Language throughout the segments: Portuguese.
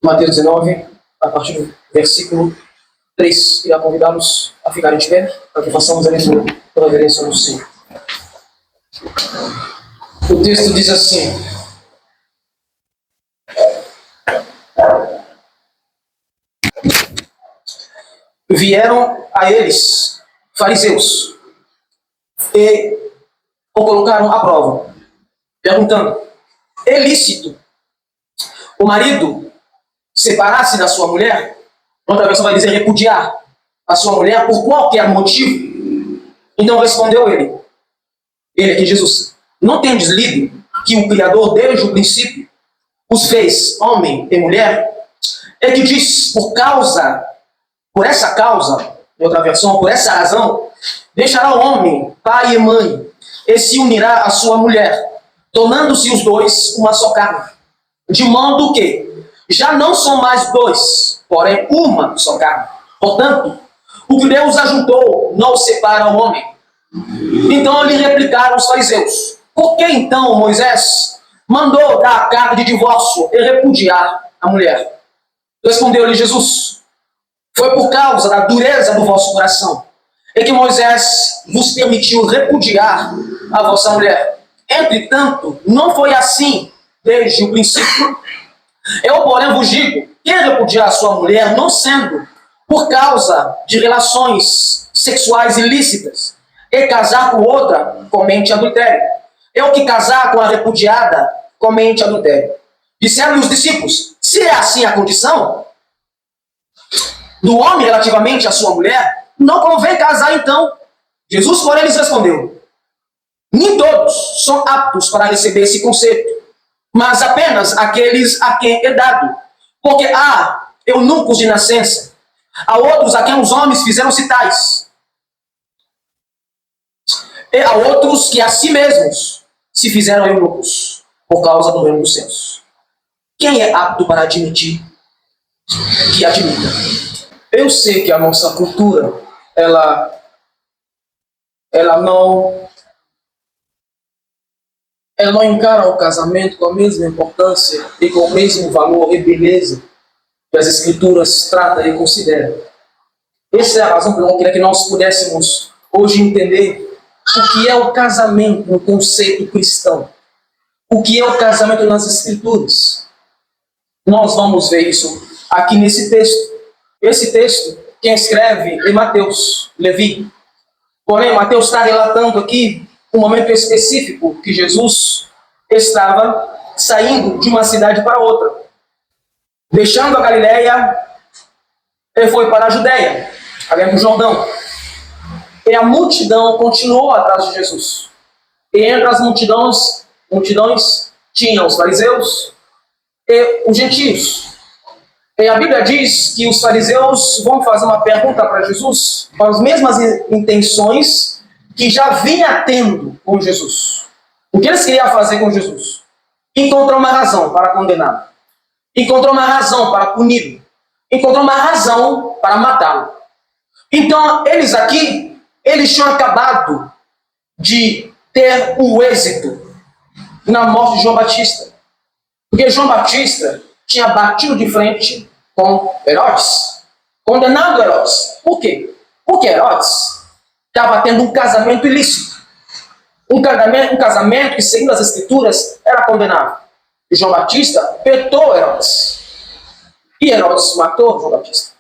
Mateus 19, a partir do versículo 3. Queria convidá-los a ficarem de pé, para que façamos a leitura pela reverência do Senhor. O texto diz assim: vieram a eles fariseus e o colocaram à prova, perguntando: é lícito o marido separar-se da sua mulher? Outra versão vai dizer repudiar a sua mulher por qualquer motivo. Então respondeu ele aqui, Jesus: não tendes lido que o Criador desde o princípio os fez homem e mulher? É que diz: por essa causa, em outra versão, por essa razão, deixará o homem pai e mãe e se unirá à sua mulher, tornando-se os dois uma só carne. De modo que já não são mais dois, porém uma só carne. Portanto, o que Deus ajuntou não o separa o homem. Então lhe replicaram os fariseus: por que então Moisés mandou dar a carta de divórcio e repudiar a mulher? Respondeu-lhe Jesus: foi por causa da dureza do vosso coração é que Moisés vos permitiu repudiar a vossa mulher. Entretanto, não foi assim desde o princípio. Eu, porém, vos digo: quem repudiar a sua mulher, não sendo por causa de relações sexuais ilícitas, e casar com outra, comete adultério. É o que casar com a repudiada, comete adultério. Disseram-lhe os discípulos: se é assim a condição do homem relativamente à sua mulher, não convém casar então. Jesus, porém, lhes respondeu: nem todos são aptos para receber esse conceito, mas apenas aqueles a quem é dado. Porque há eunucos de nascença, há outros a quem os homens fizeram-se tais, e há outros que a si mesmos se fizeram eunucos, por causa do reino dos céus. Quem é apto para admitir, que admita? Eu sei que a nossa cultura, ela não encara o casamento com a mesma importância e com o mesmo valor e beleza que as Escrituras tratam e consideram. Essa é a razão pela qual eu queria que nós pudéssemos hoje entender o que é o casamento no conceito cristão, o que é o casamento nas Escrituras. Nós vamos ver isso aqui nesse texto. Esse texto, quem escreve é Mateus, Levi. Porém, Mateus está relatando aqui um momento específico que Jesus estava saindo de uma cidade para outra. Deixando a Galileia, ele foi para a Judéia, além do Jordão. E a multidão continuou atrás de Jesus. E entre as multidões tinham os fariseus e os gentios. E a Bíblia diz que os fariseus vão fazer uma pergunta para Jesus com as mesmas intenções que já vinha tendo com Jesus. O que eles queriam fazer com Jesus? Encontrou uma razão para condená-lo. Encontrou uma razão para puni-lo. Encontrou uma razão para matá-lo. Então, eles tinham acabado de ter um êxito na morte de João Batista. Porque João Batista tinha batido de frente com Herodes, condenando Herodes. Por quê? Porque Herodes estava tendo um casamento ilícito. Um casamento que, segundo as Escrituras, era condenável. E João Batista petou Herodes. E Herodes matou João Batista.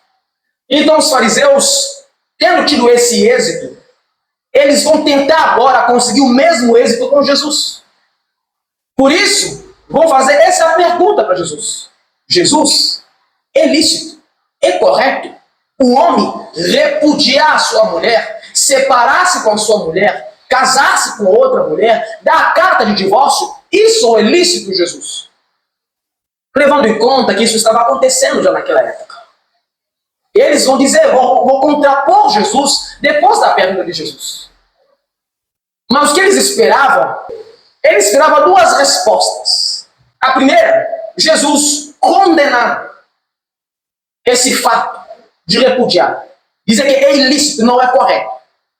Então os fariseus, tendo tido esse êxito, eles vão tentar agora conseguir o mesmo êxito com Jesus. Por isso, vão fazer essa pergunta para Jesus. Jesus, é lícito, é correto o homem repudiar a sua mulher, separar-se com a sua mulher, casar-se com outra mulher, dar a carta de divórcio? Isso é lícito, Jesus? Levando em conta que isso estava acontecendo já naquela época. Eles vão dizer, vão contrapor Jesus depois da pergunta de Jesus. Mas o que eles esperavam duas respostas. A primeira, Jesus condenar esse fato de repudiar. Dizer que é ilícito, não é correto.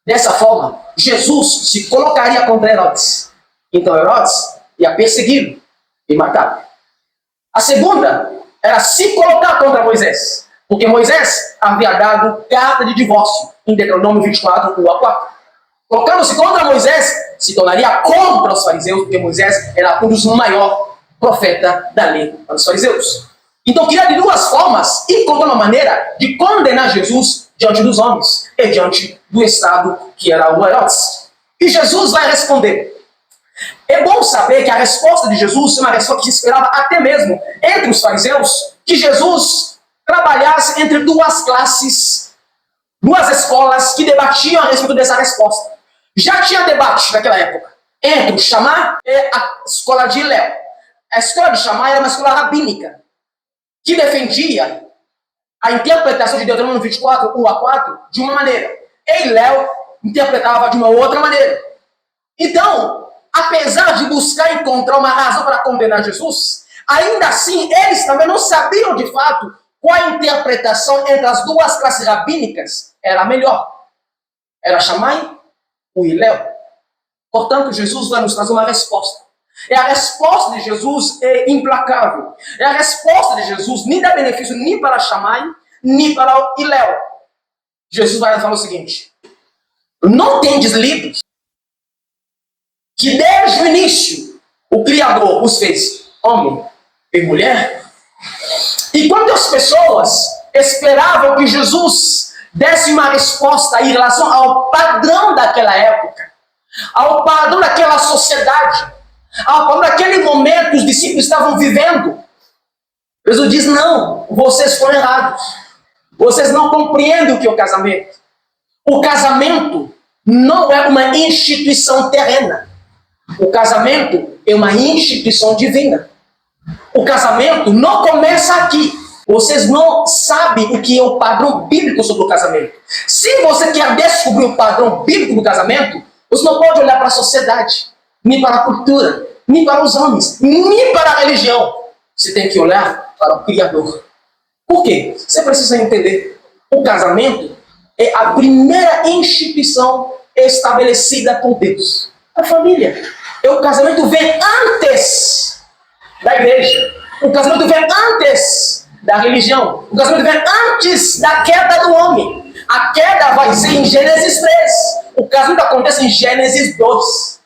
Dessa forma, Jesus se colocaria contra Herodes. Então Herodes ia persegui-lo e matá-lo. A segunda era se colocar contra Moisés. Porque Moisés havia dado carta de divórcio em Deuteronômio 24, 1-4. Colocando-se contra Moisés, se tornaria contra os fariseus, porque Moisés era um dos maiores profetas da lei para os fariseus. Então, queria de duas formas encontrar uma maneira de condenar Jesus diante dos homens e diante do Estado, que era o Herodes. E Jesus vai responder. É bom saber que a resposta de Jesus é uma resposta que se esperava até mesmo entre os fariseus, que Jesus trabalhasse entre duas classes, duas escolas que debatiam a respeito dessa resposta. Já tinha debate naquela época entre o Shammai e a escola de Hillel. A escola de Shammai era uma escola rabínica que defendia a interpretação de Deuteronômio 24, 1-4 de uma maneira. E Hillel interpretava de uma outra maneira. Então, apesar de buscar encontrar uma razão para condenar Jesus, ainda assim eles também não sabiam de fato qual a interpretação entre as duas classes rabínicas era a melhor. Era Shammai ou Hillel. Portanto, Jesus vai nos trazer uma resposta. E a resposta de Jesus é implacável. E a resposta de Jesus nem dá benefício nem para Shammai, nem para Hillel. Jesus vai falar o seguinte: não tendes lido que desde o início o Criador os fez homem e mulher? E quantas pessoas esperavam que Jesus desse uma resposta em relação ao padrão daquela época, ao padrão daquela sociedade, ao padrão daquele momento que os discípulos estavam vivendo? Jesus diz: não, vocês foram errados. Vocês não compreendem o que é o casamento. O casamento não é uma instituição terrena. O casamento é uma instituição divina. O casamento não começa aqui. Vocês não sabem o que é o padrão bíblico sobre o casamento. Se você quer descobrir o padrão bíblico do casamento, você não pode olhar para a sociedade, nem para a cultura, nem para os homens, nem para a religião. Você tem que olhar para o Criador. Por quê? Você precisa entender. O casamento é a primeira instituição estabelecida por Deus. A família. O casamento vem antes da igreja. O casamento vem antes da religião. O casamento vem antes da queda do homem. A queda vai ser em Gênesis 3. O casamento acontece em Gênesis 2.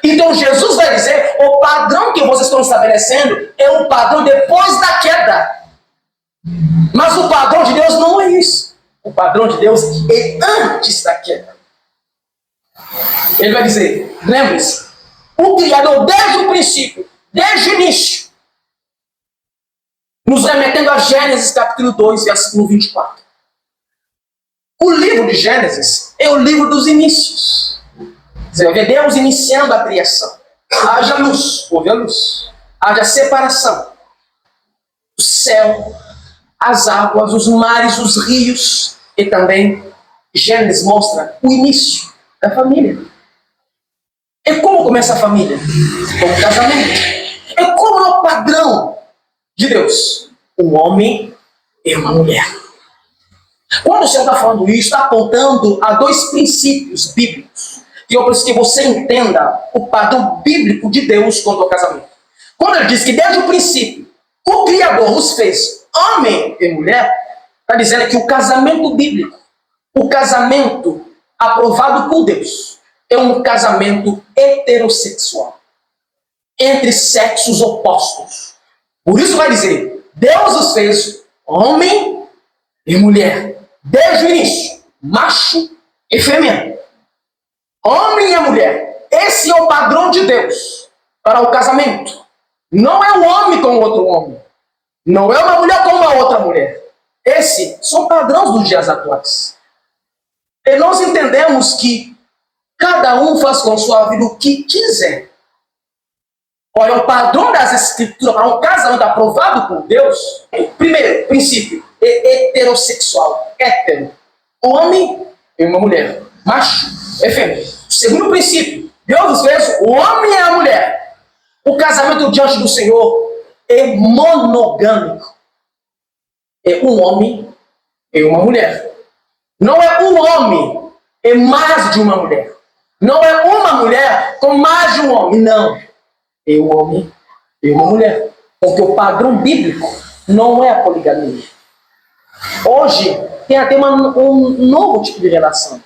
Então Jesus vai dizer: o padrão que vocês estão estabelecendo é um padrão depois da queda. Mas o padrão de Deus não é isso. O padrão de Deus é antes da queda. Ele vai dizer: lembre-se, o Criador desde o princípio, desde o início, nos remetendo a Gênesis capítulo 2, versículo 24. O livro de Gênesis é o livro dos inícios. Você vai ver Deus iniciando a criação. Haja luz, houve a luz. Haja separação. O céu, as águas, os mares, os rios. E também Gênesis mostra o início da família. E como começa a família? Com o casamento. E como é o padrão de Deus? Um homem e uma mulher. Quando o Senhor está falando isso, está apontando a dois princípios bíblicos. E eu preciso que você entenda o padrão bíblico de Deus quanto ao casamento. Quando ele diz que desde o princípio o Criador os fez homem e mulher, está dizendo que o casamento bíblico, o casamento aprovado por Deus, é um casamento heterossexual, entre sexos opostos. Por isso vai dizer, Deus os fez homem e mulher, desde o início, macho e fêmea. Homem e mulher, esse é o padrão de Deus para o casamento. Não é um homem com outro homem, não é uma mulher com uma outra mulher. Esses são padrões dos dias atuais. E nós entendemos que cada um faz com sua vida o que quiser. Olha, o padrão das escrituras para um casamento aprovado por Deus, o primeiro princípio é heterossexual. Hétero, homem e uma mulher. Macho e fêmea. O segundo princípio, Deus fez o homem e a mulher. O casamento diante do Senhor é monogâmico. É um homem e uma mulher. Não é um homem e mais de uma mulher. Não é uma mulher com mais de um homem. Não. É um homem e uma mulher. Porque o padrão bíblico não é a poligamia. Hoje tem até um novo tipo de relação.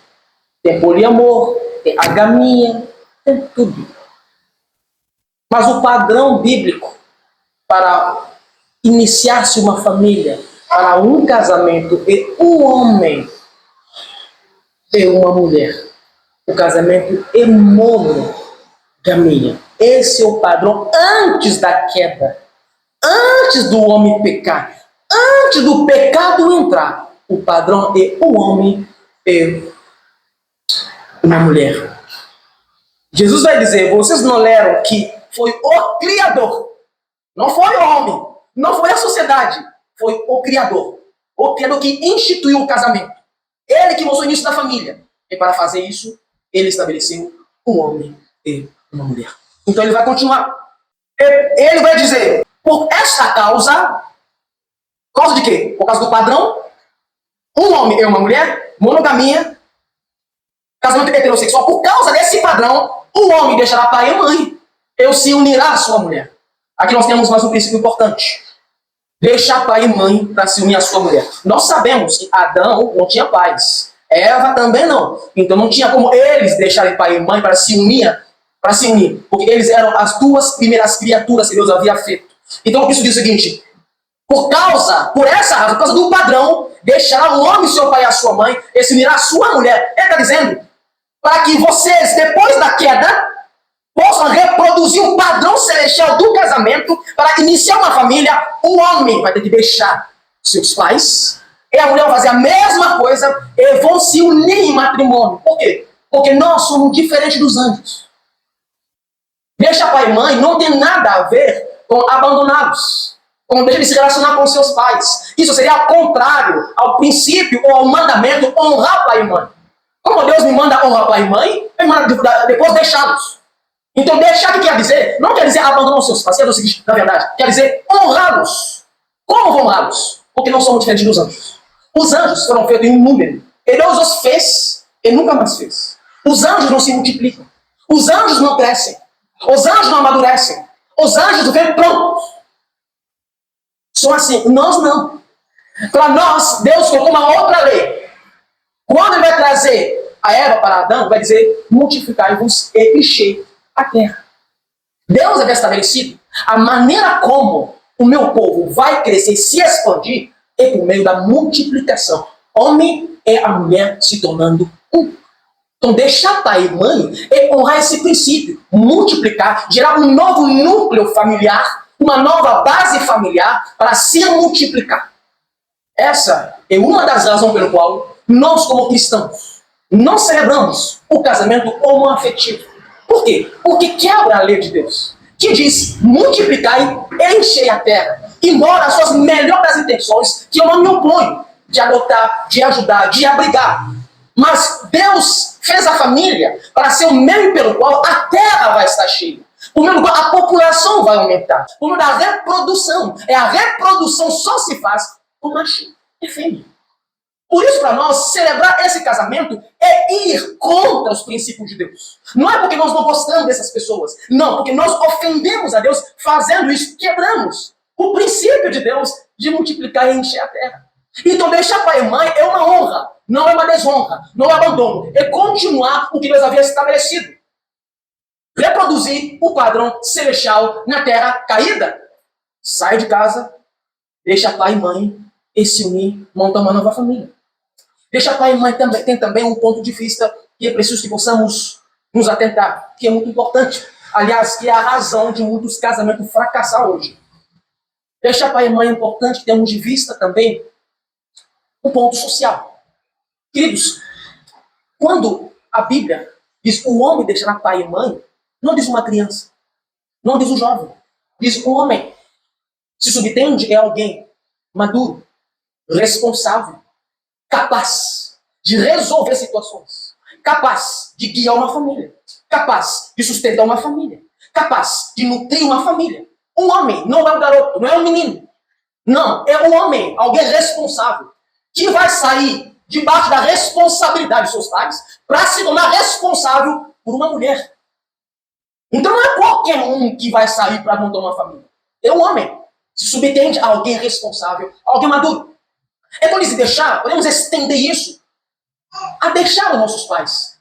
Tem poliamor, tem agamia, tem tudo. Mas o padrão bíblico para iniciar-se uma família, para um casamento e um homem e uma mulher, o casamento é monogamia. Esse é o padrão antes da queda, antes do homem pecar, antes do pecado entrar. O padrão é um homem e uma mulher. Jesus vai dizer, vocês não leram que foi o Criador, não foi o homem, não foi a sociedade, foi o Criador que instituiu o casamento. Ele que mostrou o início da família. E para fazer isso, ele estabeleceu um homem e uma mulher. Então ele vai continuar. Ele vai dizer, por esta causa de quê? Por causa do padrão, um homem e uma mulher, monogamia, casamento heterossexual. Por causa desse padrão, o homem deixará pai e mãe e se unirá à sua mulher. Aqui nós temos mais um princípio importante. Deixar pai e mãe para se unir à sua mulher. Nós sabemos que Adão não tinha pais. Eva também não. Então não tinha como eles deixarem pai e mãe para se unir. Porque eles eram as duas primeiras criaturas que Deus havia feito. Então isso diz o seguinte. Por essa razão, por causa do padrão, deixará o homem seu pai e a sua mãe e se unirá à sua mulher. Ele está dizendo, para que vocês, depois da queda, possam reproduzir o padrão celestial do casamento, para iniciar uma família, o homem vai ter que deixar seus pais, e a mulher vai fazer a mesma coisa, e vão se unir em matrimônio. Por quê? Porque nós somos diferentes dos anjos. Deixar pai e mãe não tem nada a ver com abandonados, com deixar de se relacionar com seus pais. Isso seria contrário ao princípio ou ao mandamento honrar pai e mãe. Como Deus me manda honrar pai e mãe, ele manda depois deixá-los. Então, deixar que quer dizer, não quer dizer abandonar os seus parceiros, é o seguinte, na verdade, quer dizer honrá-los. Como vão honrá-los? Porque não somos diferentes dos anjos. Os anjos foram feitos em um número. E Deus os fez e nunca mais fez. Os anjos não se multiplicam. Os anjos não crescem. Os anjos não amadurecem. Os anjos vêm prontos. São assim, nós não. Para nós, Deus colocou uma outra lei. Quando Ele vai trazer a Eva para Adão, vai dizer, multiplicai-vos e enchei a terra. Deus havia estabelecido a maneira como o meu povo vai crescer e se expandir é por meio da multiplicação. Homem é a mulher se tornando um. Então, deixar pai e mãe é honrar esse princípio, multiplicar, gerar um novo núcleo familiar, uma nova base familiar para se multiplicar. Essa é uma das razões pelo qual nós, como cristãos, não celebramos o casamento homoafetivo. Por quê? Porque quebra a lei de Deus, que diz, multiplicai e enchei a terra, embora as suas melhores intenções, que eu não me oponho, de adotar, de ajudar, de abrigar. Mas Deus fez a família para ser o meio pelo qual a terra vai estar cheia. Por meio do qual a população vai aumentar. Por meio da reprodução. A reprodução só se faz com macho e fêmea. Por isso, para nós, celebrar esse casamento é ir contra os princípios de Deus. Não é porque nós não gostamos dessas pessoas. Não, porque nós ofendemos a Deus fazendo isso. Quebramos o princípio de Deus de multiplicar e encher a terra. Então, deixar pai e mãe é uma honra. Não é uma desonra. Não é abandono. É continuar o que Deus havia estabelecido. Reproduzir o padrão celestial na terra caída. Sai de casa, deixa pai e mãe e se unir, montar uma nova família. Deixa pai e mãe tem também um ponto de vista que é preciso que possamos nos atentar, que é muito importante. Aliás, que é a razão de muitos casamentos fracassar hoje. Deixar pai e mãe é importante que tenhamos de vista também o ponto social. Queridos, quando a Bíblia diz o homem deixará pai e mãe, não diz uma criança, não diz um jovem, diz um homem. Se subtende é alguém maduro, responsável, capaz de resolver situações, capaz de guiar uma família, capaz de sustentar uma família, capaz de nutrir uma família. Um homem não é um garoto, não é um menino. Não, é um homem, alguém responsável, que vai sair debaixo da responsabilidade dos seus pais para se tornar responsável por uma mulher. Então não é qualquer um que vai sair para montar uma família. É um homem. se subentende a alguém responsável, a alguém maduro. É quando se deixar, podemos estender isso a deixar os nossos pais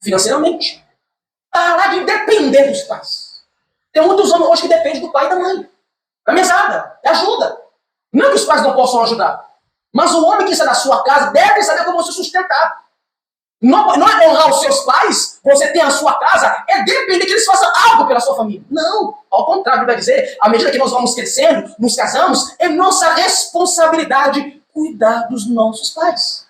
financeiramente. Parar de depender dos pais. Tem muitos homens hoje que dependem do pai e da mãe. Da mesada, da ajuda. Não que os pais não possam ajudar, mas o homem que está na sua casa deve saber como se sustentar. Não é honrar os seus pais, você tem a sua casa, é depender que eles façam algo pela sua família. Não, ao contrário, vai dizer, à medida que nós vamos crescendo, nos casamos, é nossa responsabilidade cuidar dos nossos pais.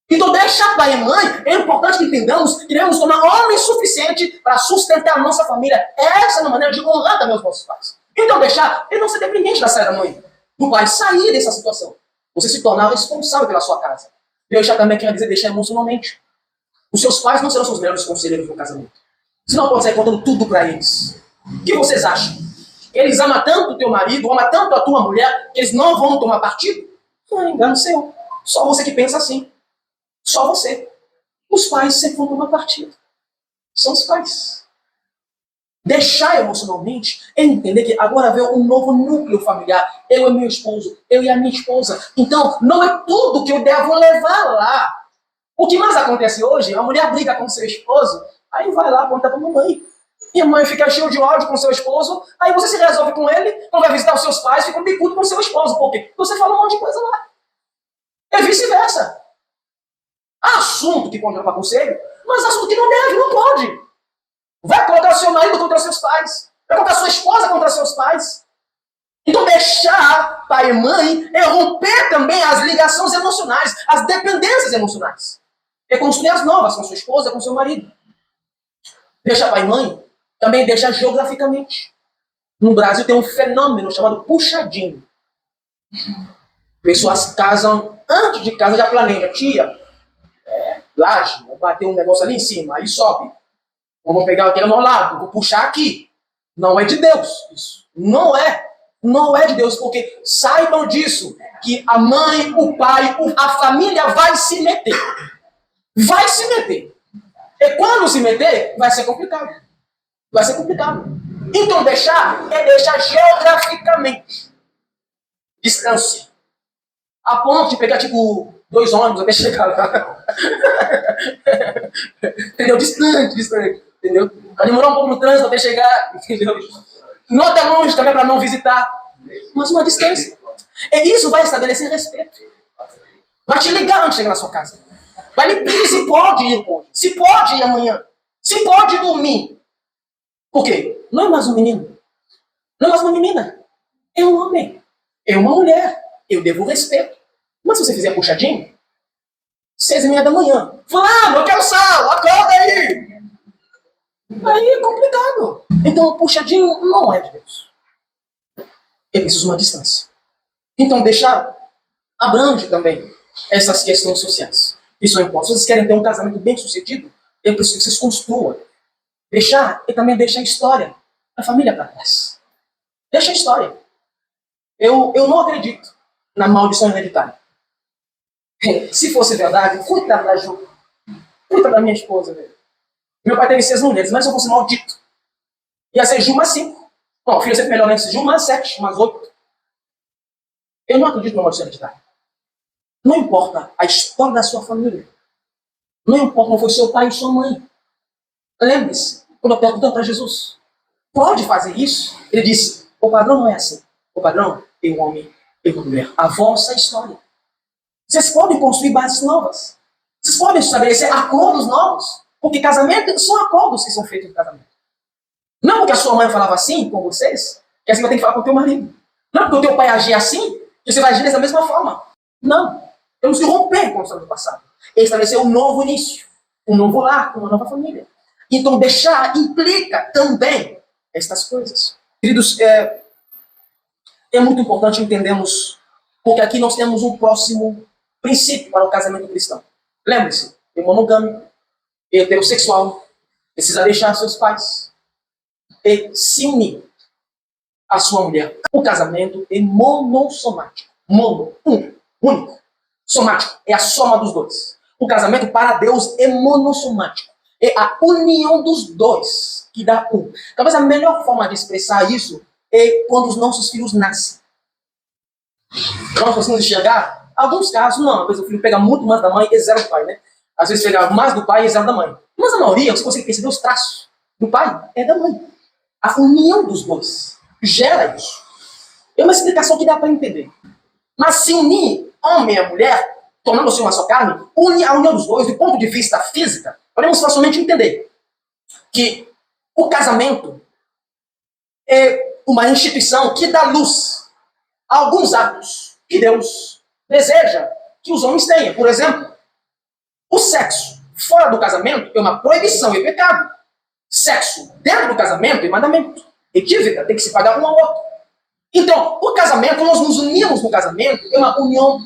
Então, deixar pai e mãe, é importante que entendamos que devemos tornar homem suficiente para sustentar a nossa família. Essa é uma maneira de honrar também os nossos pais. Então, deixar ele não ser dependente da saída da mãe, do pai, sair dessa situação. Você se tornar responsável pela sua casa. Deixar também quer dizer deixar emocionalmente. Os seus pais não serão seus melhores conselheiros no casamento. Você não pode sair contando tudo para eles. O que vocês acham? Eles amam tanto o teu marido, amam tanto a tua mulher, que eles não vão tomar partido? Não é engano seu. Só você que pensa assim. Só você. Os pais sempre vão tomar partido. São os pais. Deixar emocionalmente é entender que agora vem um novo núcleo familiar. Eu e meu esposo, eu e a minha esposa. Então, não é tudo que eu devo levar lá. O que mais acontece hoje, a mulher briga com seu esposo, aí vai lá contar pra mamãe. E a mãe fica cheia de ódio com seu esposo, aí você se resolve com ele, não vai visitar os seus pais, fica um bicudo com seu esposo. Por quê? Você fala um monte de coisa lá. É vice-versa. Há assunto que pode levar conselho, mas assunto que não deve, não pode. Vai colocar seu marido contra seus pais. Vai colocar sua esposa contra seus pais. Então deixar pai e mãe é romper também as ligações emocionais, as dependências emocionais. É construir as novas com sua esposa, com seu marido. Deixar pai e mãe também deixa geograficamente. No Brasil tem um fenômeno chamado puxadinho. Pessoas casam, antes de casa já planejam. Tia, laje, vou bater um negócio ali em cima, aí sobe. Eu vou pegar aqui ao meu lado, vou puxar aqui. Não é de Deus isso. Não é. Não é de Deus, porque saibam disso, que a mãe, o pai, a família vai se meter. Vai se meter. E quando se meter, vai ser complicado. Vai ser complicado. Então deixar é deixar geograficamente. Distância. A ponto de pegar, tipo, 2 ônibus até chegar lá. Entendeu? Distante. Entendeu? Vai demorar um pouco no trânsito até chegar. Entendeu? Não até longe também para não visitar. Mas uma distância. E isso vai estabelecer respeito. Vai te ligar antes de chegar na sua casa. Vai lhe pedir se pode ir hoje. Se pode ir amanhã. Se pode dormir. Por quê? Não é mais um menino. Não é mais uma menina. É um homem. É uma mulher. Eu devo respeito. Mas se você fizer puxadinho, 6h30 da manhã. Fulano, eu quero sal, acorda aí. Aí é complicado. Então o puxadinho não é de Deus. É preciso uma distância. Então deixar abrange também essas questões sociais. Isso é importante. Se vocês querem ter um casamento bem sucedido, é preciso que vocês construam. Deixar e também deixar a história da família para trás. Deixa a história. Eu não acredito na maldição hereditária. Se fosse verdade, cuida da Ju. Cuida da minha esposa, velho. Meu pai teve 6 mulheres, mas se eu fosse maldito, ia ser Ju mais 5. Bom, o filho sempre melhor, né? Ju mais 7, mais 8. Eu não acredito na maldição hereditária. Não importa a história da sua família. Não importa como foi seu pai e sua mãe. Lembre-se, quando eu perguntei para Jesus, pode fazer isso? Ele disse, o padrão não é assim. O padrão é um homem e uma mulher. A vossa história. Vocês podem construir bases novas. Vocês podem estabelecer acordos novos. Porque casamento são acordos que são feitos no casamento. Não porque a sua mãe falava assim com vocês, que assim vai ter que falar com o teu marido. Não porque o teu pai agia assim, que você vai agir dessa mesma forma. Não. Temos que romper com o do passado. E estabelecer um novo início. Um novo lar, uma nova família. Então deixar implica também estas coisas. Queridos, é muito importante entendermos, porque aqui nós temos um próximo princípio para o casamento cristão. Lembre-se, o monogâmico, heterossexual, precisa deixar seus pais e se unir à sua mulher. O casamento é monossomático. Único. Somático é a soma dos dois. O casamento para Deus é monossomático. É a união dos dois que dá um. Talvez a melhor forma de expressar isso é quando os nossos filhos nascem. Nós precisamos enxergar alguns casos, não. Às vezes o filho pega muito mais da mãe e zero do pai, né? Às vezes pega mais do pai e zero da mãe. Mas a maioria, você consegue perceber os traços do pai, é da mãe. A união dos dois gera isso. É uma explicação que dá para entender. Mas se unir homem e mulher, tornando-se uma só carne, une a união dos dois, do ponto de vista físico, podemos facilmente entender que o casamento é uma instituição que dá luz a alguns atos que Deus deseja que os homens tenham. Por exemplo, o sexo fora do casamento é uma proibição, é pecado. Sexo dentro do casamento é mandamento. É dívida, tem que se pagar um ao outro. Então, o casamento, nós nos unimos no casamento, é uma união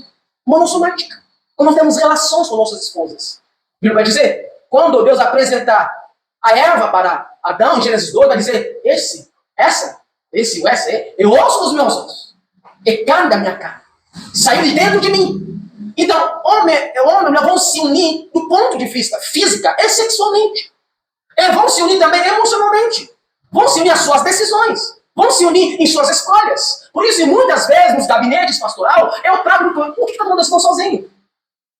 monossomática. Quando nós temos relações com nossas esposas. A Bíblia vai dizer, quando Deus apresentar a Eva para Adão, em Gênesis 2, vai dizer, essa, eu ouço dos meus ossos, é carne da minha carne, saiu de dentro de mim. Então, homem e mulher vão se unir do ponto de vista física e sexualmente. E vão se unir também emocionalmente. Vão se unir às suas decisões. Vão se unir em suas escolhas. Por isso, muitas vezes, nos gabinetes pastoral, eu trago, por que todo mundo está sozinho?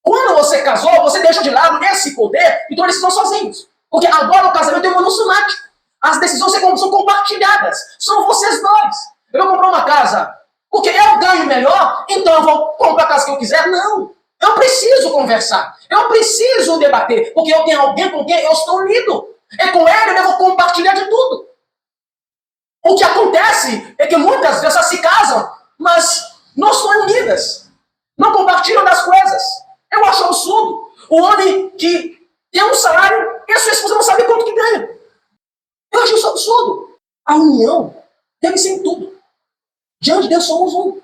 Quando você casou, você deixa de lado esse poder, então eles estão sozinhos. Porque agora o casamento é monossomático. As decisões são compartilhadas. São vocês dois. Eu vou comprar uma casa porque eu ganho melhor, então eu vou comprar a casa que eu quiser. Não. Eu preciso conversar. Eu preciso debater. Porque eu tenho alguém com quem eu estou unido. E com ele eu vou compartilhar de tudo. O que acontece é que muitas pessoas se casam, mas não são unidas. Não compartilham das coisas. Eu acho absurdo. O homem que tem um salário e a sua esposa não sabe quanto que ganha. Eu acho isso absurdo. A união deve ser em tudo. Diante de Deus somos um.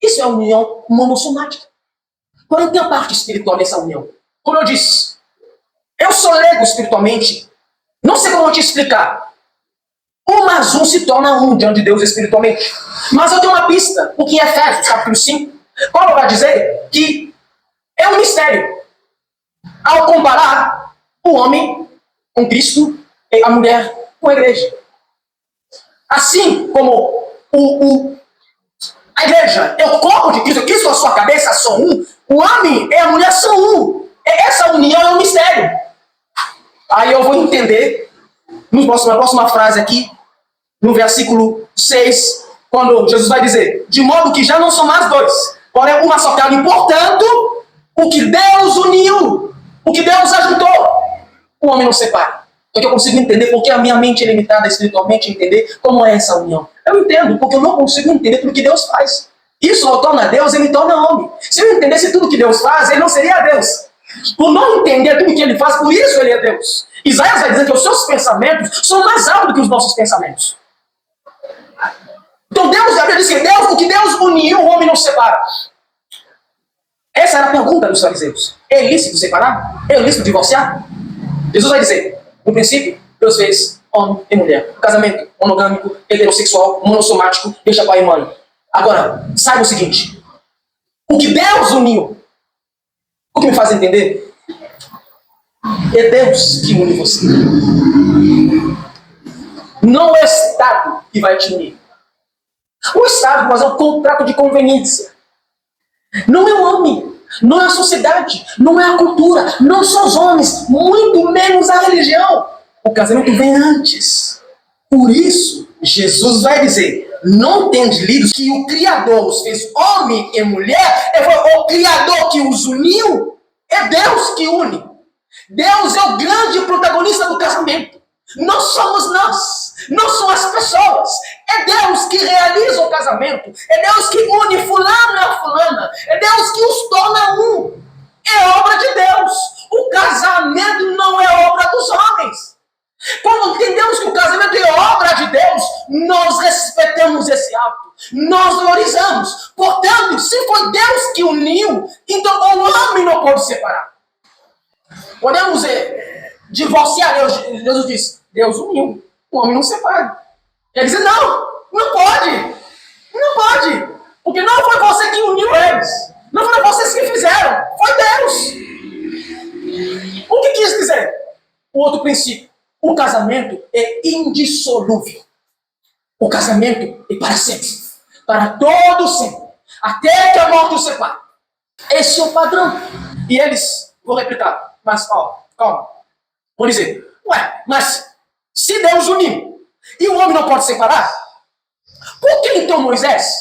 Isso é a união monossomática. Porém, tem a parte espiritual dessa união. Como eu disse, eu sou leigo espiritualmente. Não sei como te explicar. Um mais um se torna um diante de Deus espiritualmente. Mas eu tenho uma pista, porque em Efésios, capítulo 5, Paulo vai dizer que é um mistério. Ao comparar o homem com Cristo e a mulher com a igreja. Assim como a igreja é o corpo de Cristo, Cristo é a sua cabeça, são um. O homem e a mulher são um. Essa união é um mistério. Aí eu vou entender, na próxima frase aqui, no versículo 6, quando Jesus vai dizer, de modo que já não são mais dois, porém uma só carne. Portanto, o que Deus uniu, o que Deus ajuntou, o homem não separa. É que eu consigo entender porque a minha mente é limitada espiritualmente a entender como é essa união. Eu entendo, porque eu não consigo entender tudo que Deus faz. Isso o torna Deus, ele torna homem. Se eu entendesse tudo que Deus faz, ele não seria Deus. Por não entender tudo que ele faz, por isso ele é Deus. Isaías vai dizer que os seus pensamentos são mais altos do que os nossos pensamentos. Então Deus, a Bíblia diz que Deus, o que Deus uniu, o homem não separa. Essa era a pergunta dos fariseus. É lícito separar? É lícito divorciar? Jesus vai dizer, no princípio, Deus fez homem e mulher. Casamento monogâmico, heterossexual, monossomático, deixa pai e mãe. Agora, saiba o seguinte. O que Deus uniu, o que me faz entender, é Deus que une você. Não é o Estado que vai te unir. O Estado, mas é um contrato de conveniência. Não é o homem, não é a sociedade, não é a cultura, não são os homens, muito menos a religião. O casamento vem antes. Por isso, Jesus vai dizer, não tendes lido que o Criador os fez homem e mulher? É o Criador que os uniu? É Deus que une. Deus é o grande protagonista do casamento. Não somos nós, não são as pessoas. É Deus que realiza o casamento. É Deus que une fulano a fulana. É Deus que os torna um. É obra de Deus. O casamento não é obra dos homens. Quando entendemos que o casamento é obra de Deus, nós respeitamos esse ato. Nós valorizamos. Portanto, se foi Deus que uniu, então o homem não pode separar. Podemos divorciar. Jesus diz, Deus uniu, o homem não separa. Ele diz, não pode. Não pode. Porque não foi você que uniu eles. Não foram vocês que fizeram. Foi Deus. O que quis dizer? O outro princípio. O casamento é indissolúvel. O casamento é para sempre, para todo sempre, até que a morte os separe. Esse é o padrão. E eles vão replicar, mas calma. Vou dizer, mas se Deus uniu e o homem não pode separar, por que então Moisés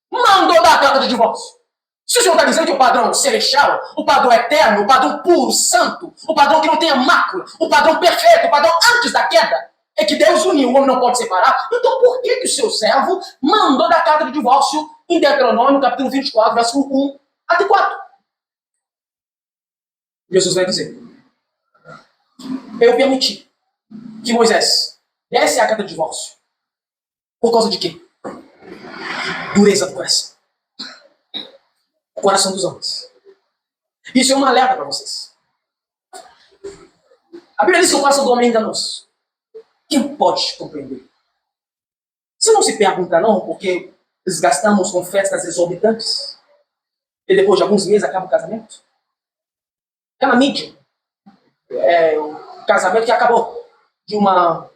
mandou dar a carta de divórcio? Se o Senhor está dizendo que o padrão celestial, o padrão eterno, o padrão puro, santo, o padrão que não tenha mácula, o padrão perfeito, o padrão antes da queda, é que Deus uniu, o homem não pode separar, então por que o seu servo mandou dar a carta de divórcio em Deuteronômio, capítulo 24, versículo 1 até 4? Jesus vai dizer, eu permiti que Moisés desse a carta de divórcio. Por causa de quê? Dureza do coração. O coração dos homens. Isso é uma alerta para vocês. A Bíblia diz que o coração do homem é enganoso. Quem pode compreender? Você não se pergunta não, porque desgastamos com festas exorbitantes e depois de alguns meses acaba o casamento? Aquela mídia, o casamento que acabou de uma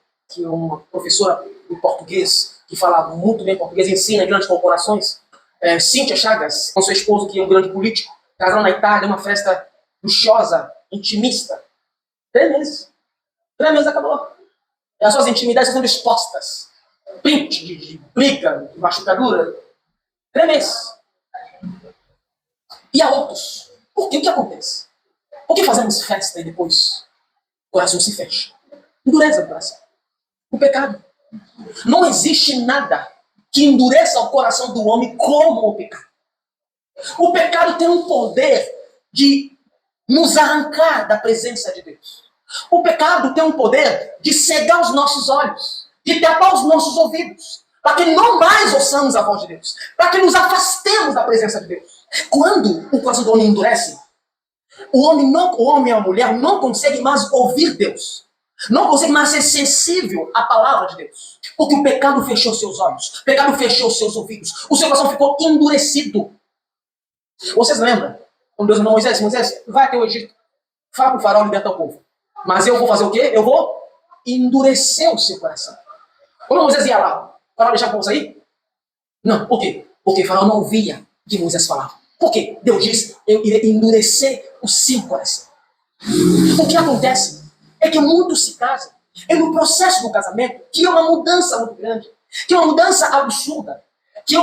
professora em português que fala muito bem português, ensina em grandes corporações, Cíntia Chagas, com seu esposo que é um grande político, casaram na Itália, uma festa luxuosa, intimista. 3 meses. 3 meses acabou. E as suas intimidades estão sendo expostas. Print de briga, de machucadura. 3 meses. E há outros. Por quê? O que acontece? Por que fazemos festa e depois o coração se fecha? Endurece o coração. O pecado. Não existe nada que endureça o coração do homem como o pecado. O pecado tem um poder de nos arrancar da presença de Deus. O pecado tem um poder de cegar os nossos olhos, de tapar os nossos ouvidos, para que não mais ouçamos a voz de Deus, para que nos afastemos da presença de Deus. Quando o coração do homem endurece, o homem e a mulher não conseguem mais ouvir Deus. Não consegue mais ser sensível à palavra de Deus. Porque o pecado fechou seus olhos. O pecado fechou seus ouvidos. O seu coração ficou endurecido. Vocês lembram? Quando Deus mandou Moisés, vai até o Egito. Fala com o faraó libertar o povo. Mas eu vou fazer o quê? Eu vou endurecer o seu coração. Quando Moisés ia lá, o faraó deixava o povo sair? Não. Por quê? Porque o faraó não ouvia o que Moisés falava. Por quê? Deus disse, eu irei endurecer o seu coração. O que acontece é que muitos se casam. E no processo do casamento, que é uma mudança muito grande, que é uma mudança absurda, que é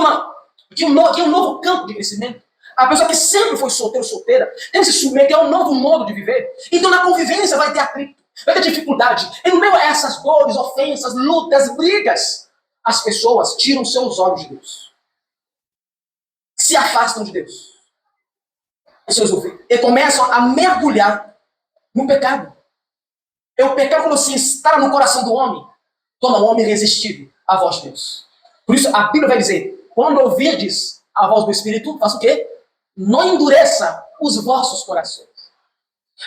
um novo campo de crescimento. A pessoa que sempre foi solteiro, solteira, tem que se submeter a um novo modo de viver. Então na convivência vai ter atrito, vai ter dificuldade. E no meio a essas dores, ofensas, lutas, brigas, as pessoas tiram seus olhos de Deus. Se afastam de Deus. E começam a mergulhar no pecado. É o pecado quando se instala no coração do homem, torna o homem irresistível à voz de Deus. Por isso a Bíblia vai dizer, quando ouvirdes a voz do Espírito, faça o quê? Não endureça os vossos corações.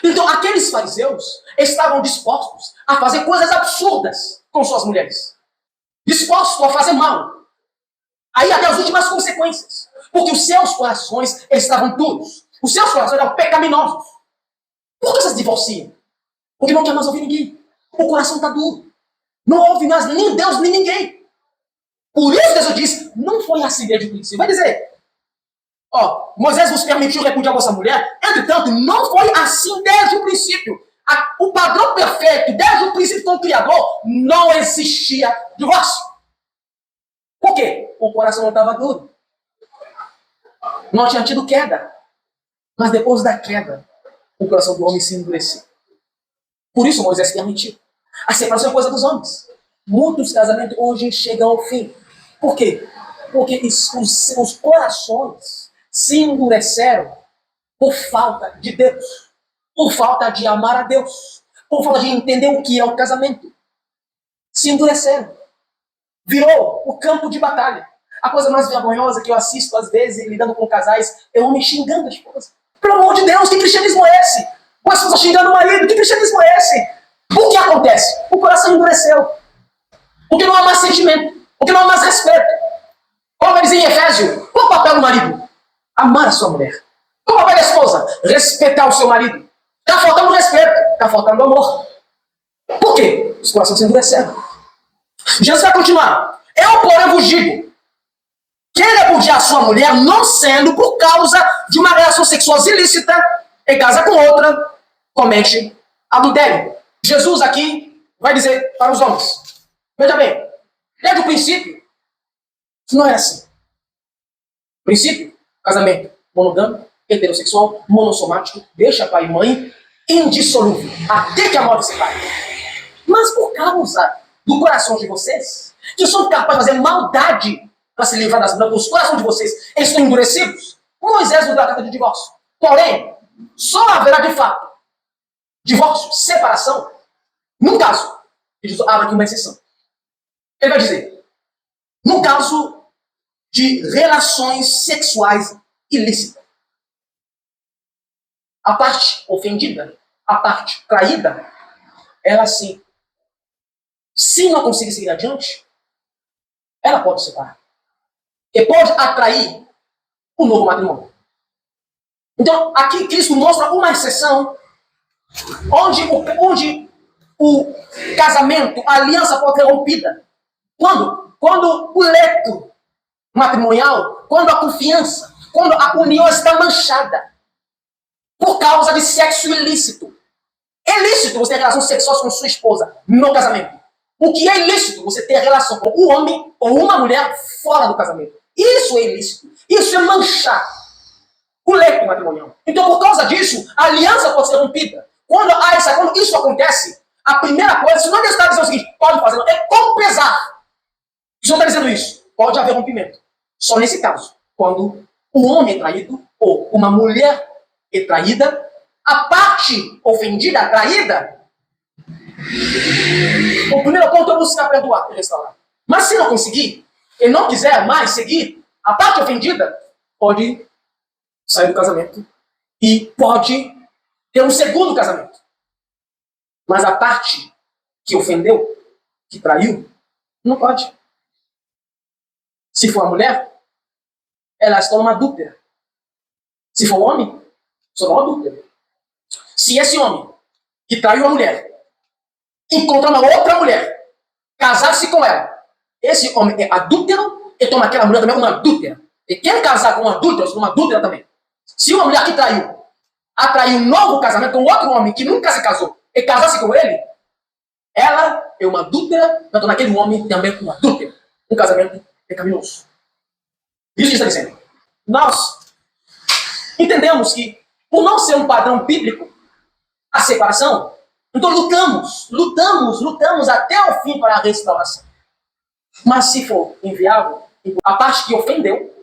Então aqueles fariseus estavam dispostos a fazer coisas absurdas com suas mulheres. Dispostos a fazer mal. Aí até as últimas consequências. Porque os seus corações estavam duros. Os seus corações eram pecaminosos. Por que vocês divorciam? Porque não quer mais ouvir ninguém. O coração está duro. Não ouve mais nem Deus, nem ninguém. Por isso Deus diz, não foi assim desde o princípio. Vai dizer, Moisés vos permitiu repudiar a vossa mulher, entretanto, não foi assim desde o princípio. O padrão perfeito, desde o princípio com o Criador, não existia divórcio. Por quê? O coração não estava duro. Não tinha tido queda. Mas depois da queda, o coração do homem se endureceu. Por isso Moisés permitiu. A separação é coisa dos homens. Muitos casamentos hoje chegam ao fim. Por quê? Porque os seus corações se endureceram por falta de Deus. Por falta de amar a Deus. Por falta de entender o que é o casamento. Se endureceram. Virou o campo de batalha. A coisa mais vergonhosa que eu assisto às vezes, lidando com casais, é o homem xingando a esposa. Pelo amor de Deus, que cristianismo é esse? Ou a esposa xingando o marido, que cristianismo é esse? O que acontece? O coração endureceu. Porque não há mais sentimento. Porque não há mais respeito. Como vai dizer em Efésio, qual o papel do marido? Amar a sua mulher. Qual o papel da esposa? Respeitar o seu marido. Está faltando respeito. Está faltando amor. Por quê? Os corações se endureceram. Jesus vai continuar. Eu, porém, vos digo, quem repudiar sua mulher, não sendo por causa de uma relação sexual ilícita, e casa com outra, comete adultério. Jesus aqui vai dizer para os homens, veja bem, desde o princípio, não era assim. Princípio, casamento monogâmico, heterossexual, monossomático, deixa pai e mãe, indissolúvel, até que a morte separe. Mas por causa do coração de vocês, que são capazes de fazer maldade para se livrar das mulheres, os corações de vocês estão endurecidos, Moisés nos dá a carta de divórcio. Porém, só haverá de fato divórcio, separação, num caso, Jesus abre aqui uma exceção. Ele vai dizer, no caso de relações sexuais ilícitas. A parte ofendida, a parte traída, ela sim, se não conseguir seguir adiante, ela pode separar. E pode atrair o novo matrimônio. Então, aqui Cristo mostra uma exceção onde o casamento, a aliança pode ser rompida. Quando o leito matrimonial, quando a confiança, quando a união está manchada por causa de sexo ilícito. É ilícito você ter relação sexual com sua esposa no casamento. O que é ilícito você ter relação com um homem ou uma mulher fora do casamento. Isso é ilícito. Isso é manchar o leito matrimonial. Então, por causa disso, a aliança pode ser rompida. Quando isso acontece, a primeira coisa, se não está dizendo o seguinte, pode fazer, é com pesar. Se não está dizendo isso, pode haver rompimento. Só nesse caso, quando um homem é traído ou uma mulher é traída, a parte ofendida, traída, o primeiro ponto é buscar perdoar e restaurar. Mas se não conseguir, e não quiser mais seguir, a parte ofendida pode sair do casamento e pode ter um segundo casamento. Mas a parte que ofendeu, que traiu, não pode. Se for a mulher, ela se torna uma adúltera. Se for um homem, se torna uma adúltera. Se esse homem que traiu a mulher encontrar uma outra mulher, casar-se com ela, esse homem é adúltero e toma aquela mulher também uma adúltera. E quem casar com uma adúltera, uma adúltera também. Se uma mulher que traiu, atraiu um novo casamento com outro homem que nunca se casou e casasse com ele, ela é uma adúltera, vai tornar aquele homem também uma adúltera. Um casamento pecaminoso. Isso que está dizendo. Nós entendemos que, por não ser um padrão bíblico, a separação, então lutamos até o fim para a restauração. Mas se for inviável, a parte que ofendeu,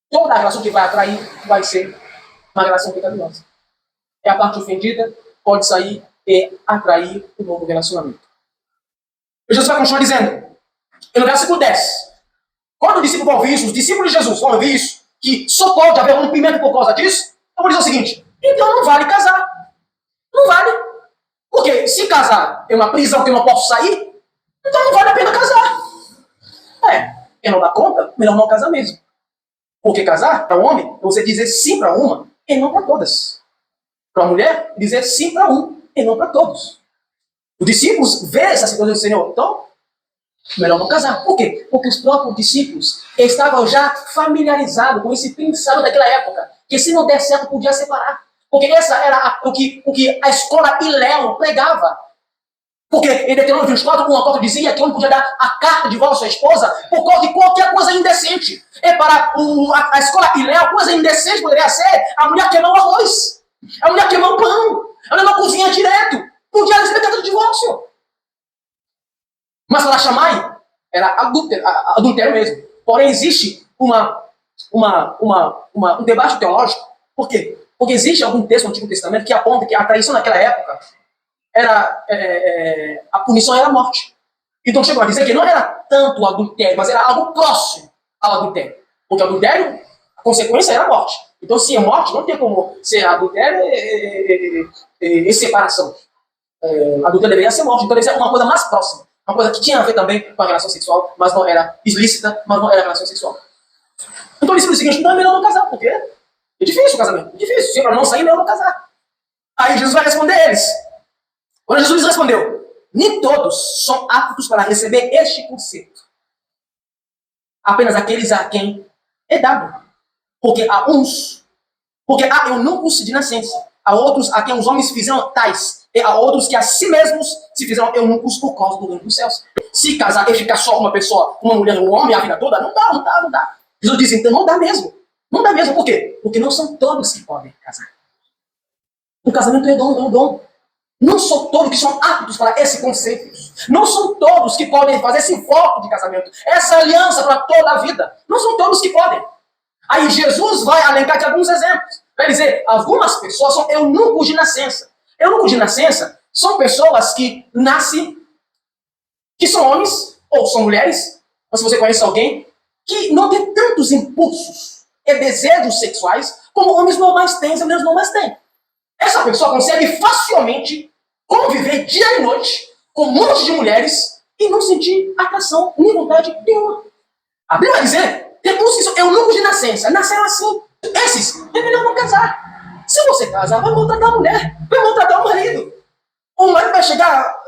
toda a relação que vai atrair vai ser uma relação pecaminosa. E a parte ofendida pode sair e atrair um novo relacionamento. E Jesus vai continuar dizendo, no versículo 10, quando o discípulo ouvir isso, os discípulos de Jesus vão ouvir isso, que só pode haver rompimento por causa disso, eu vou dizer o seguinte, então não vale casar. Não vale. Porque se casar é uma prisão que eu não posso sair, então não vale a pena casar. Eu não dá conta, melhor não casar mesmo. Porque casar, para o homem, é você dizer sim para uma e não para todas. Para a mulher, dizer sim para um e não para todos. Os discípulos vê essa situação do Senhor, então, melhor não casar. Por quê? Porque os próprios discípulos estavam já familiarizados com esse princípio daquela época, que se não der certo, podia separar. Porque essa era o que a escola Hillel pregava. Porque em Deuteronômio 24, um autor dizia que ele podia dar a carta de volta à sua esposa por causa de qualquer coisa indecente. E para a escola Hillel, coisa indecente poderia ser a mulher queimar o arroz, a mulher queimar o pão, a mulher não cozinha direto. Podia receber carta de divórcio. Mas para Shammai, era adultério mesmo. Porém, existe um debate teológico. Por quê? Porque existe algum texto do Antigo Testamento que aponta que a traição naquela época era a punição era a morte. Então chegou a dizer que não era tanto o adultério, mas era algo próximo ao adultério. Porque o adultério, a consequência era a morte. Então se é morte, não tem como ser adultério e separação. Adultério deveria ser morte. Então deve ser uma coisa mais próxima. Uma coisa que tinha a ver também com a relação sexual, mas não era ilícita, mas não era relação sexual. Então ele disse o seguinte, não é melhor não casar, porque é difícil o casamento, é difícil. Se para não sair, melhor não casar. Aí Jesus vai responder a eles. Quando Jesus respondeu, nem todos são aptos para receber este conceito. Apenas aqueles a quem é dado. Porque há eunucos de nascença, há outros a quem os homens fizeram tais, e há outros que a si mesmos se fizeram eunucos por causa do reino dos céus. Se casar e ficar só uma pessoa, uma mulher ou um homem a vida toda, não dá. Jesus diz, então não dá mesmo. Não dá mesmo, por quê? Porque não são todos que podem casar. O casamento é um dom. Não são todos que são aptos para esse conceito. Não são todos que podem fazer esse voto de casamento, essa aliança para toda a vida. Não são todos que podem. Aí Jesus vai alencar de alguns exemplos. Vai dizer, algumas pessoas são eunucos de nascença. Eunucos de nascença são pessoas que nascem, que são homens ou são mulheres, mas se você conhece alguém, que não tem tantos impulsos e desejos sexuais como homens normais têm e mulheres normais têm. Essa pessoa consegue facilmente conviver dia e noite com um monte de mulheres e não sentir atração nem vontade nenhuma. A Bíblia vai dizer, tem uns que são eunucos de nascença, nasceram assim. Esses, é melhor não casar. Se você casar, vai maltratar a mulher, vai maltratar o marido. O marido vai chegar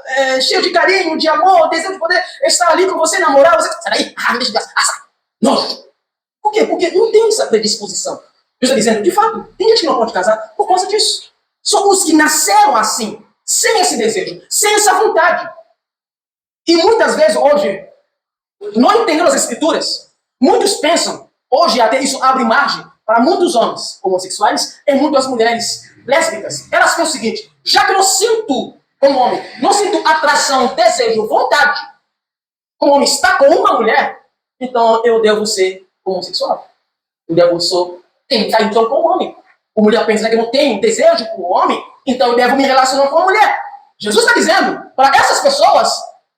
cheio de carinho, de amor, desejo de poder estar ali com você, namorar, você... Sai daí, deixa de graça, nojo. Por quê? Porque não tem essa predisposição. Eu estou dizendo, de fato, tem gente que não pode casar por causa disso. São os que nasceram assim, sem esse desejo, sem essa vontade. E muitas vezes hoje, não entendendo as escrituras, muitos pensam, hoje até isso abre margem para muitos homens homossexuais e muitas mulheres lésbicas. Elas pensam o seguinte, já que eu sinto, como homem, não sinto atração, desejo, vontade, como homem está com uma mulher, então eu devo ser homossexual. Eu devo tentar então com o homem. A mulher pensa que eu não tenho desejo por homem, então eu devo me relacionar com a mulher. Jesus está dizendo, para essas pessoas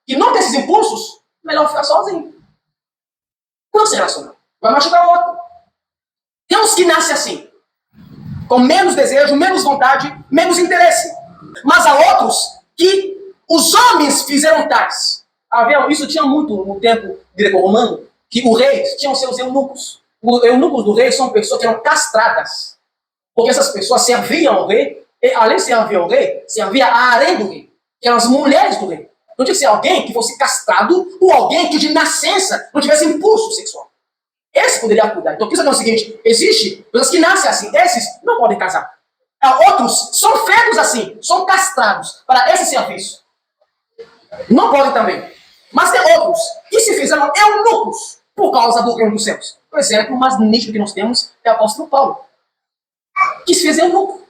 que não têm esses impulsos, melhor ficar sozinho. Não se relacionar. Vai machucar o outro. Tem uns que nascem assim, com menos desejo, menos vontade, menos interesse. Mas há outros que os homens fizeram tais. Isso tinha muito no tempo greco-romano, que os reis tinham seus eunucos. Os eunucos do rei são pessoas que eram castradas. Porque essas pessoas serviam ao rei, e além de servir ao rei, servia a harém do rei, que eram as mulheres do rei. Não tinha que ser alguém que fosse castrado ou alguém que de nascença não tivesse impulso sexual. Esse poderia cuidar. Então, o que é o seguinte, existe pessoas que nascem assim, esses não podem casar. Outros são feitos assim, são castrados para esse serviço. Não podem também. Mas tem outros que se fizeram eunucos por causa do reino dos céus. Por exemplo, o mais nítido que nós temos é o apóstolo Paulo, que se fez eunuco,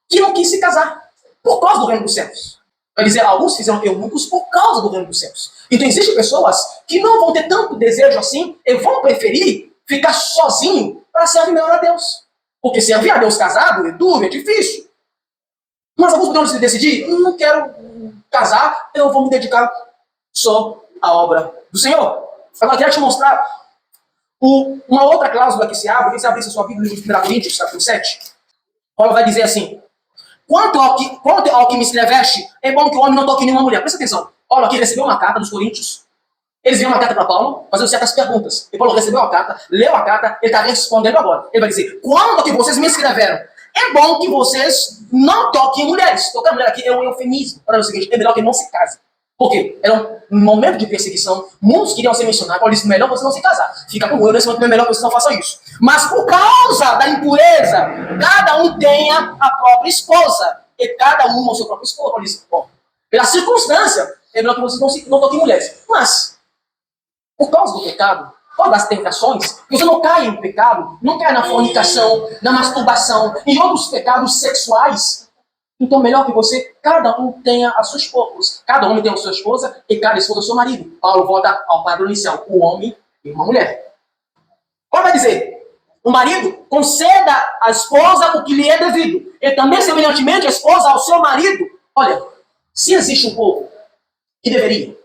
que não quis se casar por causa do reino dos céus. Vai dizer, alguns fizeram eunucos por causa do reino dos céus. Então existem pessoas que não vão ter tanto desejo assim e vão preferir ficar sozinho para servir melhor a Deus. Porque servir a Deus casado é duro, é difícil. Mas alguns podem se decidir, não quero casar, eu vou me dedicar só à obra do Senhor. Agora eu quero te mostrar uma outra cláusula que se abre, que se abre sua Bíblia no livro de 1 Coríntios, capítulo 7. Paulo vai dizer assim, quanto ao que me escreveste, é bom que o homem não toque nenhuma mulher. Presta atenção. Paulo aqui recebeu uma carta dos Coríntios. Eles viram uma carta para Paulo, fazendo certas perguntas. E Paulo recebeu a carta, leu a carta, ele está respondendo agora. Ele vai dizer, quando que vocês me escreveram, é bom que vocês não toquem mulheres. Tocar mulher aqui é um eufemismo. Para o seguinte, é melhor que não se case. Por quê? Era um momento de perseguição, muitos queriam ser missionários. Paulo disse, melhor você não se casar. Fica com eu, nesse momento é melhor que vocês não façam isso. Mas por causa da impureza, cada um tenha a própria esposa. E cada um o seu próprio esposo. Paulo disse, bom, pela circunstância, é melhor que vocês não toquem mulheres. Mas, por causa do pecado, por causa das tentações, você não cai em pecado, não cai na fornicação, na masturbação, em outros pecados sexuais. Então, melhor que você, cada um tenha a sua esposa. Cada homem tem a sua esposa e cada esposa o seu marido. Paulo volta ao padrão inicial, o homem e uma mulher. Paulo vai dizer, o marido conceda à esposa o que lhe é devido. E também, semelhantemente, a esposa ao seu marido. Olha, se existe um povo que deveria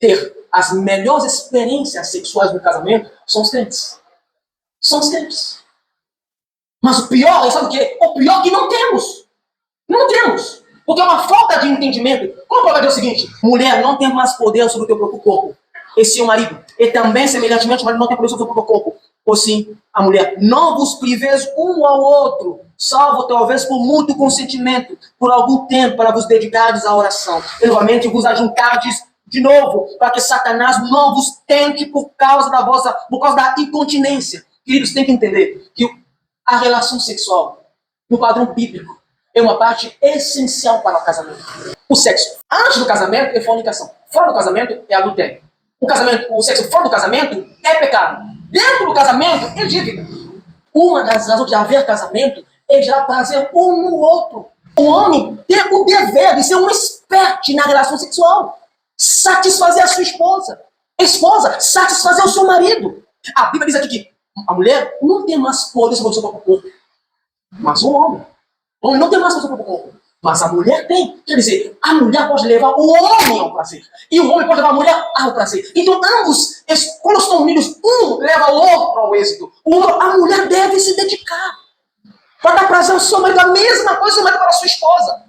ter as melhores experiências sexuais no casamento, são os crentes. São os crentes. Mas o pior, sabe o quê? O pior é que não temos. Não temos. Porque é uma falta de entendimento. Como pode dizer o seguinte? Mulher, não tem mais poder sobre o teu próprio corpo. E sim o marido. E também, semelhantemente, o marido não tem poder sobre o teu próprio corpo. Ou sim, a mulher. Não vos priveis um ao outro. salvo talvez por muito consentimento, por algum tempo, para vos dedicardes à oração. E novamente vos ajuntardes de novo, para que Satanás não vos tente por causa da incontinência. Queridos, tem que entender que a relação sexual, no padrão bíblico, é uma parte essencial para o casamento. O sexo antes do casamento é fornicação. Fora do casamento é adultério. O sexo fora do casamento é pecado. Dentro do casamento é dívida. Uma das razões de haver casamento é gerar prazer um no outro. O homem tem o dever de ser um expert na relação sexual. Satisfazer a sua esposa. Esposa, satisfazer o seu marido. A Bíblia diz aqui que a mulher não tem mais poder sobre o seu próprio corpo. Mas o homem não tem mais poder sobre o próprio corpo. Mas a mulher tem. Quer dizer, a mulher pode levar o homem ao prazer. E o homem pode levar a mulher ao prazer. Então ambos, quando estão unidos, um leva o outro ao êxito. A mulher deve se dedicar para dar prazer ao seu marido. A mesma coisa para a sua esposa.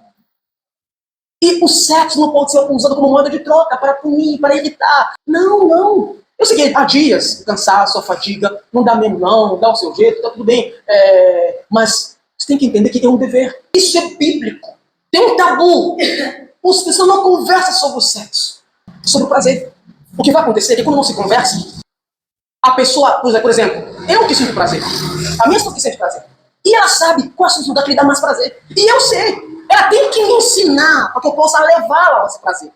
E o sexo não pode ser usado como moeda de troca, para punir, para irritar. Não. Eu sei que há dias, cansaço, fadiga, não dá mesmo não, dá o seu jeito, tá tudo bem. Mas você tem que entender que é um dever. Isso é bíblico. Tem um tabu. Os cristãos não conversam sobre o sexo, sobre o prazer. O que vai acontecer é que quando não se conversa, a pessoa, por exemplo, eu que sinto prazer, a minha esposa que sente prazer, e ela sabe quais são os lugares que lhe dá mais prazer. E eu sei. Ela tem que me ensinar para que eu possa levá-la a esse prazer.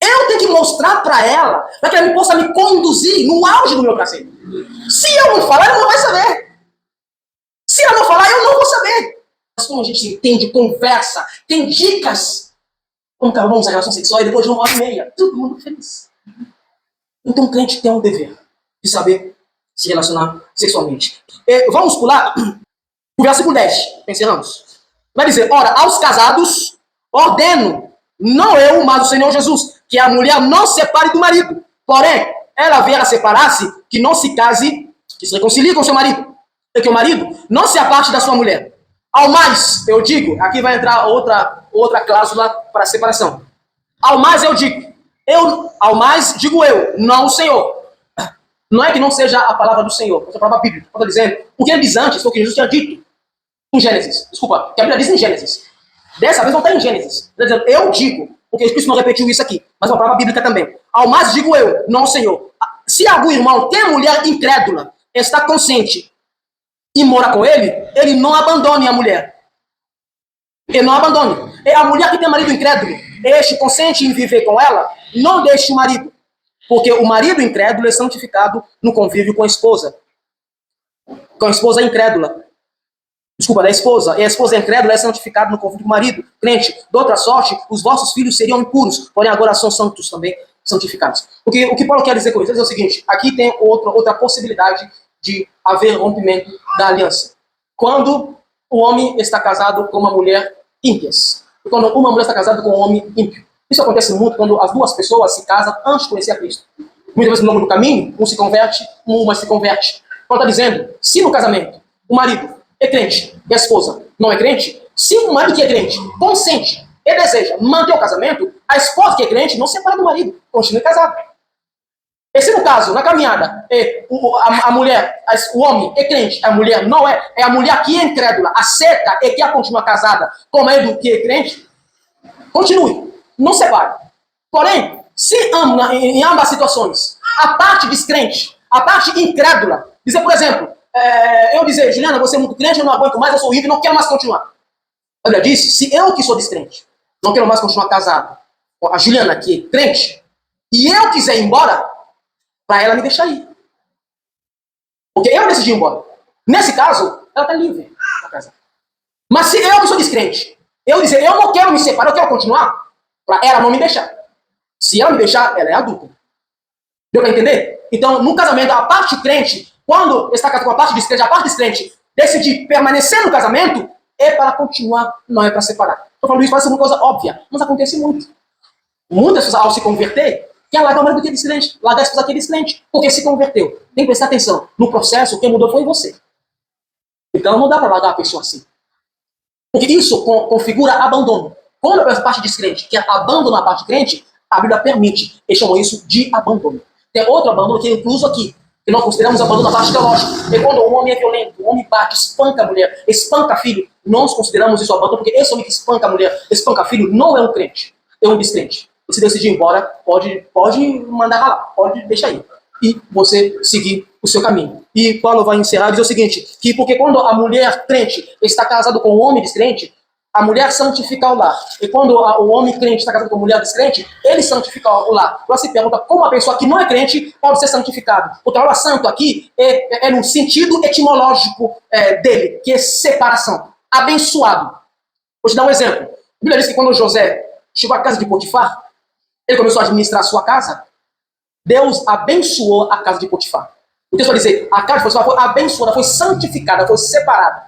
Eu tenho que mostrar para ela, para que ela possa me conduzir no auge do meu prazer. Se eu não falar, ela não vai saber. Se ela não falar, eu não vou saber. Mas como a gente entende, conversa, tem dicas, como acabamos a relação sexual e depois de 1h30, todo mundo feliz. Então o crente tem um dever de saber se relacionar sexualmente. Vamos pular o versículo 10. Encerramos. Vai dizer, ora, aos casados ordeno, não eu, mas o Senhor Jesus, que a mulher não separe do marido. Porém, ela vier a separar-se, que não se case, que se reconcilie com seu marido. E que o marido não se aparte da sua mulher. Ao mais, eu digo, aqui vai entrar outra cláusula para separação. Ao mais eu digo, digo eu, não o Senhor. Não é que não seja a palavra do Senhor, é a palavra bíblica. Eu estou dizendo, o que ele diz antes foi o que Jesus tinha dito. Em Gênesis, desculpa, que a Bíblia diz em Gênesis. Dessa vez não está em Gênesis. Está dizendo, eu digo, porque Cristo não repetiu isso aqui, mas é uma palavra bíblica também. Ao mais digo eu, não o Senhor. Se algum irmão tem mulher incrédula, está consciente e mora com ele não abandone a mulher. Ele não abandone. É a mulher que tem marido incrédulo, este consente em viver com ela, não deixe o marido. Porque o marido incrédulo é santificado no convívio com a esposa. Com a esposa incrédula. Desculpa, da esposa. E a esposa incrédula é santificada no convívio do marido. Crente, de outra sorte, os vossos filhos seriam impuros, porém agora são santos também, santificados. O que Paulo quer dizer com isso? Ele diz o seguinte, aqui tem outra possibilidade de haver rompimento da aliança. Quando o homem está casado com uma mulher ímpia. Quando uma mulher está casada com um homem ímpio. Isso acontece muito quando as duas pessoas se casam antes de conhecer a Cristo. Muitas vezes no longo do caminho, um se converte, uma se converte. Paulo está dizendo, se no casamento o marido é crente e a esposa não é crente, se o marido que é crente consente e deseja manter o casamento, a esposa que é crente não se separa do marido, continue casado. E se no caso, na caminhada, a mulher, o homem é crente, a mulher não é a mulher que é incrédula, aceita e quer continuar casada com o marido que é crente, continue, não separe. Porém, se em ambas as situações, a parte descrente, a parte incrédula, dizer, por exemplo, eu dizer, Juliana, você é muito crente, eu não aguento mais, eu sou horrível, não quero mais continuar. A Bíblia disse, se eu que sou descrente, não quero mais continuar casado com a Juliana, que é crente, e eu quiser ir embora, para ela me deixar ir. Porque eu decidi ir embora. Nesse caso, ela está livre para casar. Mas se eu que sou descrente, eu dizer, eu não quero me separar, eu quero continuar, para ela não me deixar. Se ela me deixar, ela é adulta. Deu para entender? Então, no casamento, a parte crente, quando está casado com a parte descrente decidir permanecer no casamento, é para continuar, não é para separar. Estou falando isso, parece uma coisa óbvia, mas acontece muito. Muitas pessoas, ao se converter, quer largar o marido que é descrente, largar a esposa que é descrente, porque se converteu. Tem que prestar atenção. No processo, quem mudou foi você. Então, não dá para largar a pessoa assim. Porque isso configura abandono. Quando a parte descrente quer abandonar a parte crente, a Bíblia permite. Eles chamam isso de abandono. Tem outro abandono que é incluso aqui. que nós consideramos abandono na parte teológica. E quando o homem é violento, o homem bate, espanca a mulher, espanca filho, nós consideramos isso abandono, porque esse homem que espanca a mulher, espanca filho, não é um crente, é um descrente. E se decidir ir embora, pode mandar ralar, pode deixar aí. E você seguir o seu caminho. E Paulo vai encerrar e dizer o seguinte, que porque quando a mulher crente está casada com o homem descrente, a mulher santifica o lar. E quando o homem crente está casado com a mulher descrente, ele santifica o lar. Agora se pergunta como a pessoa que não é crente pode ser santificado. Porque a palavra santo aqui é no sentido etimológico dele, que é separação. Abençoado. Vou te dar um exemplo. A Bíblia diz que quando José chegou à casa de Potifar, ele começou a administrar a sua casa, Deus abençoou a casa de Potifar. O texto vai dizer, a casa de Potifar foi abençoada, foi santificada, foi separada.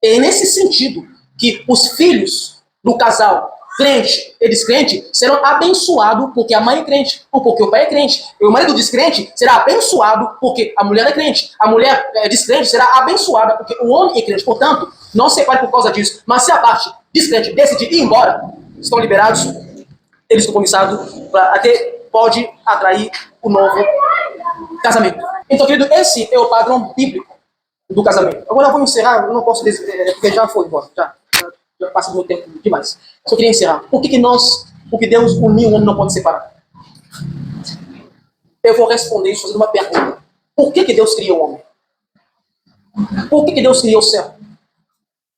É nesse sentido que os filhos do casal crente e descrente serão abençoados porque a mãe é crente, ou porque o pai é crente. E o marido descrente será abençoado porque a mulher é crente. A mulher descrente será abençoada porque o homem é crente. Portanto, não se separe por causa disso. Mas se a parte descrente decidir ir embora, estão liberados, eles estão comissados para que pode atrair o novo casamento. Então, querido, esse é o padrão bíblico do casamento. Agora eu vou encerrar, eu não posso dizer, porque já foi embora, já passa do meu tempo demais. Só queria encerrar. Por que Deus uniu, o homem não pode separar? Eu vou responder isso fazendo uma pergunta. Por que Deus criou o homem? Por que Deus criou o céu?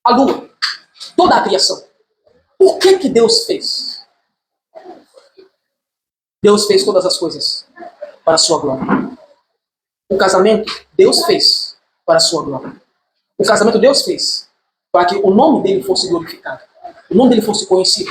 A lua? Toda a criação. Por que Deus fez? Deus fez todas as coisas para a sua glória. O casamento, Deus fez para a sua glória. O casamento, Deus fez para que o nome dele fosse glorificado. O nome dele fosse conhecido.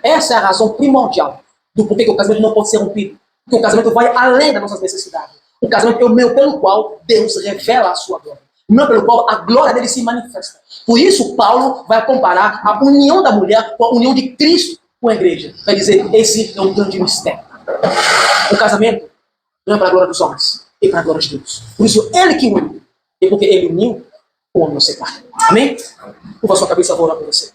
Essa é a razão primordial do porquê que o casamento não pode ser rompido. Porque o casamento vai além das nossas necessidades. O casamento é o meio pelo qual Deus revela a sua glória. O meio pelo qual a glória dele se manifesta. Por isso, Paulo vai comparar a união da mulher com a união de Cristo com a igreja. Vai dizer, esse é um grande mistério. O casamento não é para a glória dos homens, é para a glória de Deus. Por isso, ele que uniu. E porque ele uniu, o homem não separa. Amém? Curva sua cabeça, vou orar por você.